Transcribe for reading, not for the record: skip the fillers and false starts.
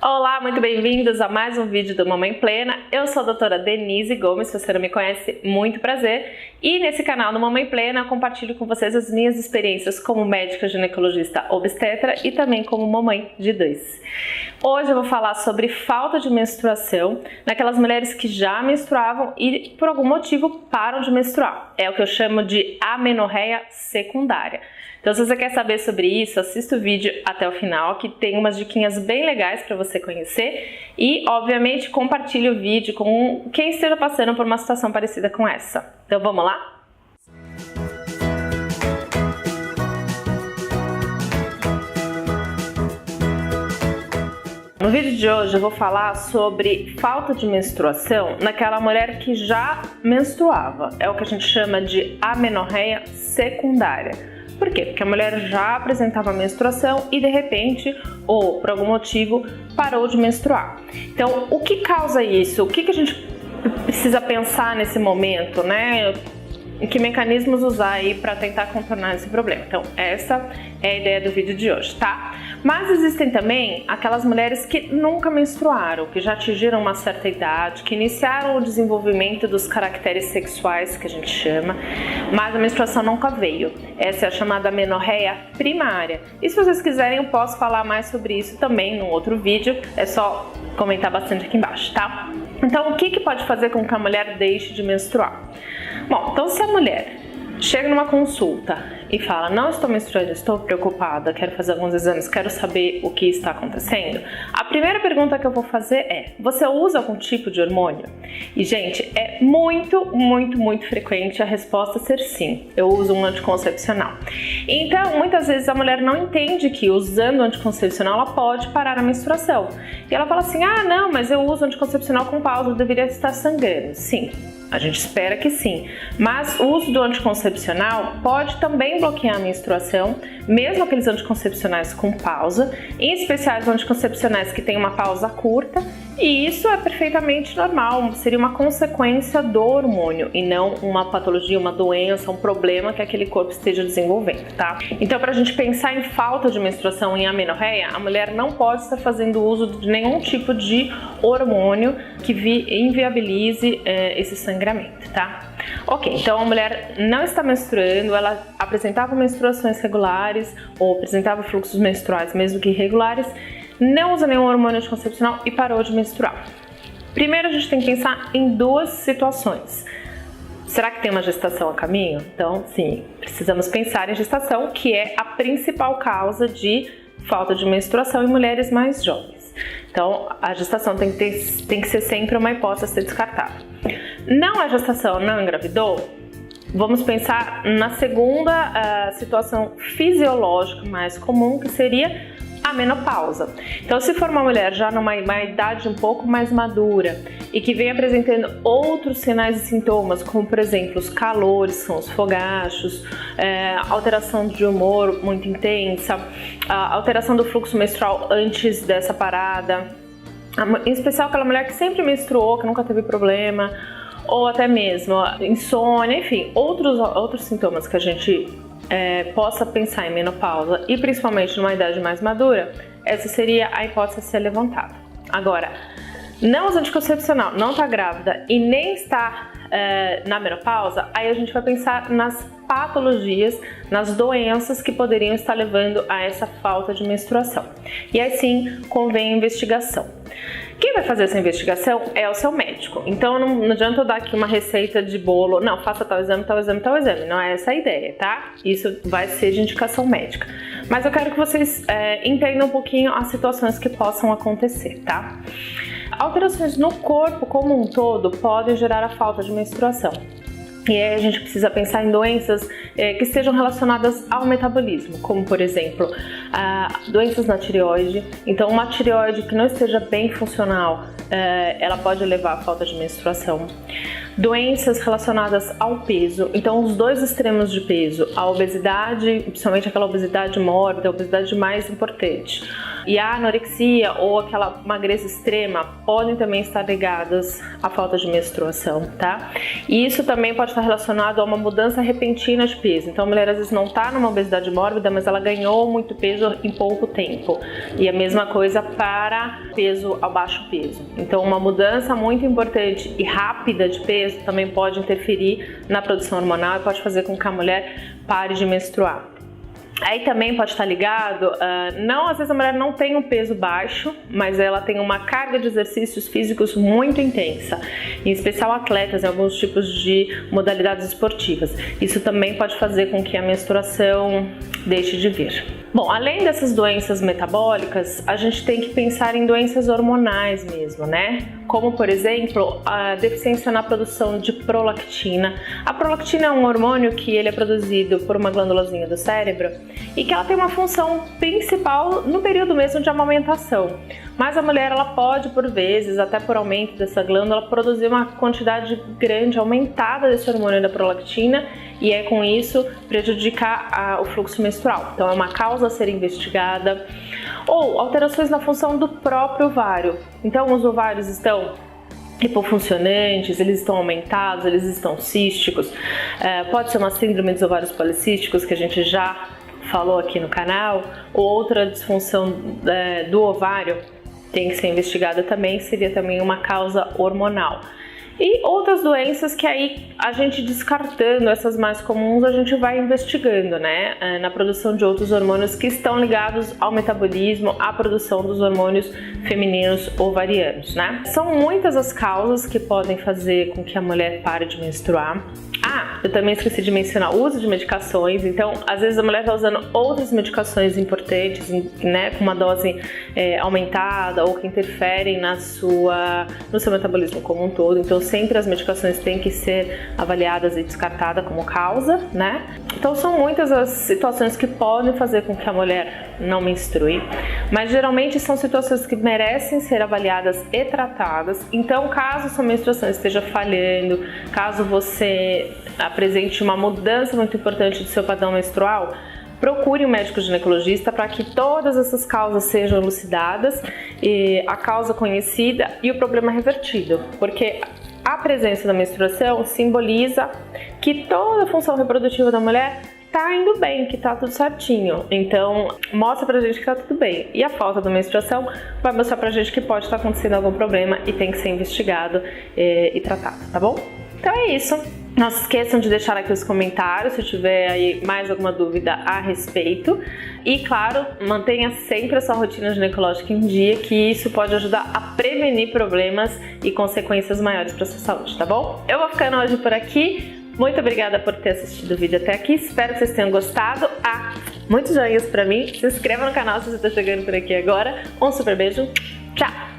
Olá, muito bem-vindos a mais um vídeo do Mamãe Plena. Eu sou a doutora Denise Gomes, se você não me conhece, muito prazer. E nesse canal do Mamãe Plena eu compartilho com vocês as minhas experiências como médica ginecologista obstetra e também como mamãe de dois. Hoje eu vou falar sobre falta de menstruação naquelas mulheres que já menstruavam e por algum motivo param de menstruar. É o que eu chamo de amenorreia secundária. Então, se você quer saber sobre isso, assista o vídeo até o final, que tem umas diquinhas bem legais para você conhecer e, obviamente, compartilhe o vídeo com quem esteja passando por uma situação parecida com essa. Então, vamos lá? No vídeo de hoje eu vou falar sobre falta de menstruação naquela mulher que já menstruava. É o que a gente chama de amenorreia secundária. Por quê? Porque a mulher já apresentava menstruação e de repente, ou por algum motivo, parou de menstruar. Então, o que causa isso? O que a gente precisa pensar nesse momento, né? E que mecanismos usar aí para tentar contornar esse problema? Então, essa é a ideia do vídeo de hoje, tá? Mas existem também aquelas mulheres que nunca menstruaram, que já atingiram uma certa idade, que iniciaram o desenvolvimento dos caracteres sexuais, que a gente chama, mas a menstruação nunca veio. Essa é a chamada amenorreia primária. E se vocês quiserem, eu posso falar mais sobre isso também num outro vídeo, é só comentar bastante aqui embaixo, tá? Então, o que pode fazer com que a mulher deixe de menstruar? Bom, então se a mulher chega numa consulta e fala, não estou menstruando, estou preocupada, quero fazer alguns exames, quero saber o que está acontecendo, a primeira pergunta que eu vou fazer é, você usa algum tipo de hormônio? E gente, é muito frequente a resposta ser sim, eu uso um anticoncepcional. Então, muitas vezes a mulher não entende que usando o anticoncepcional ela pode parar a menstruação. E ela fala assim, ah não, mas eu uso anticoncepcional com pausa, eu deveria estar sangrando. Sim. A gente espera que sim, mas o uso do anticoncepcional pode também bloquear a menstruação, mesmo aqueles anticoncepcionais com pausa, em especial os anticoncepcionais que têm uma pausa curta, e isso é perfeitamente normal, seria uma consequência do hormônio e não uma patologia, uma doença, um problema que aquele corpo esteja desenvolvendo, tá? Então, para a gente pensar em falta de menstruação em amenorreia, a mulher não pode estar fazendo uso de nenhum tipo de hormônio que inviabilize esse sangramento, tá? Ok, então a mulher não está menstruando, ela apresentava menstruações regulares ou apresentava fluxos menstruais mesmo que irregulares, não usa nenhum hormônio anticoncepcional e parou de menstruar. Primeiro a gente tem que pensar em duas situações. Será que tem uma gestação a caminho? Então, sim, precisamos pensar em gestação, que é a principal causa de falta de menstruação em mulheres mais jovens. Então, a gestação tem que ser sempre uma hipótese a ser descartada. Não é gestação, não engravidou? Vamos pensar na segunda situação fisiológica mais comum, que seria a menopausa. Então, se for uma mulher já numa idade um pouco mais madura e que vem apresentando outros sinais e sintomas, como por exemplo os calores, são os fogachos, alteração de humor muito intensa, a alteração do fluxo menstrual antes dessa parada, em especial aquela mulher que sempre menstruou, que nunca teve problema, ou até mesmo insônia, enfim, outros sintomas que a gente possa pensar em menopausa e principalmente numa idade mais madura, essa seria a hipótese a ser levantada. Agora, não usa anticoncepcional, não está grávida e nem está na menopausa, aí a gente vai pensar nas patologias, nas doenças que poderiam estar levando a essa falta de menstruação. E aí sim, convém a investigação. Quem vai fazer essa investigação é o seu médico. Então não adianta eu dar aqui uma receita de bolo, não, faça tal exame, tal exame, tal exame. Não é essa a ideia, tá? Isso vai ser de indicação médica. Mas eu quero que vocês entendam um pouquinho as situações que possam acontecer, tá? Alterações no corpo como um todo podem gerar a falta de menstruação. E aí a gente precisa pensar em doenças que estejam relacionadas ao metabolismo, como por exemplo, doenças na tireoide. Então uma tireoide que não esteja bem funcional, ela pode levar à falta de menstruação. Doenças relacionadas ao peso, então os dois extremos de peso, a obesidade, principalmente aquela obesidade mórbida, a obesidade mais importante, e a anorexia ou aquela magreza extrema podem também estar ligadas à falta de menstruação, tá? E isso também pode estar relacionado a uma mudança repentina de peso. Então a mulher às vezes não está numa obesidade mórbida, mas ela ganhou muito peso em pouco tempo. E a mesma coisa para peso ao baixo peso. Então uma mudança muito importante e rápida de peso também pode interferir na produção hormonal e pode fazer com que a mulher pare de menstruar. Aí também pode estar ligado, às vezes a mulher não tem um peso baixo, mas ela tem uma carga de exercícios físicos muito intensa, em especial atletas em alguns tipos de modalidades esportivas. Isso também pode fazer com que a menstruação deixe de vir. Bom, além dessas doenças metabólicas, a gente tem que pensar em doenças hormonais mesmo, né? Como, por exemplo, a deficiência na produção de prolactina. A prolactina é um hormônio que ele é produzido por uma glândulazinha do cérebro e que ela tem uma função principal no período mesmo de amamentação. Mas a mulher, ela pode, por vezes, até por aumento dessa glândula, produzir uma quantidade grande, aumentada desse hormônio da prolactina, e é com isso prejudicar o fluxo menstrual. Então é uma causa a ser investigada. Ou alterações na função do próprio ovário. Então os ovários estão hipofuncionantes, eles estão aumentados, eles estão císticos. Pode ser uma síndrome dos ovários policísticos, que a gente já falou aqui no canal, ou outra disfunção do ovário tem que ser investigada também, seria também uma causa hormonal. E outras doenças que aí a gente descartando essas mais comuns, a gente vai investigando, né? Na produção de outros hormônios que estão ligados ao metabolismo, à produção dos hormônios femininos ovarianos, né? São muitas as causas que podem fazer com que a mulher pare de menstruar. Eu também esqueci de mencionar o uso de medicações. Então, às vezes a mulher está usando outras medicações importantes, né, com uma dose aumentada ou que interferem no seu metabolismo como um todo. Então, sempre as medicações têm que ser avaliadas e descartadas como causa, né? Então, são muitas as situações que podem fazer com que a mulher não menstrue, mas geralmente são situações que merecem ser avaliadas e tratadas. Então, caso sua menstruação esteja falhando, caso você apresente uma mudança muito importante do seu padrão menstrual, procure um médico ginecologista para que todas essas causas sejam elucidadas, e a causa conhecida e o problema revertido, porque a presença da menstruação simboliza que toda a função reprodutiva da mulher tá indo bem, que tá tudo certinho. Então, mostra pra gente que tá tudo bem. E a falta da menstruação vai mostrar pra gente que pode estar acontecendo algum problema e tem que ser investigado e tratado, tá bom? Então é isso. Não se esqueçam de deixar aqui os comentários se tiver aí mais alguma dúvida a respeito. E claro, mantenha sempre a sua rotina ginecológica em dia, que isso pode ajudar a prevenir problemas e consequências maiores para sua saúde, tá bom? Eu vou ficando hoje por aqui. Muito obrigada por ter assistido o vídeo até aqui. Espero que vocês tenham gostado. Muitos joinhas pra mim. Se inscreva no canal se você está chegando por aqui agora. Um super beijo. Tchau!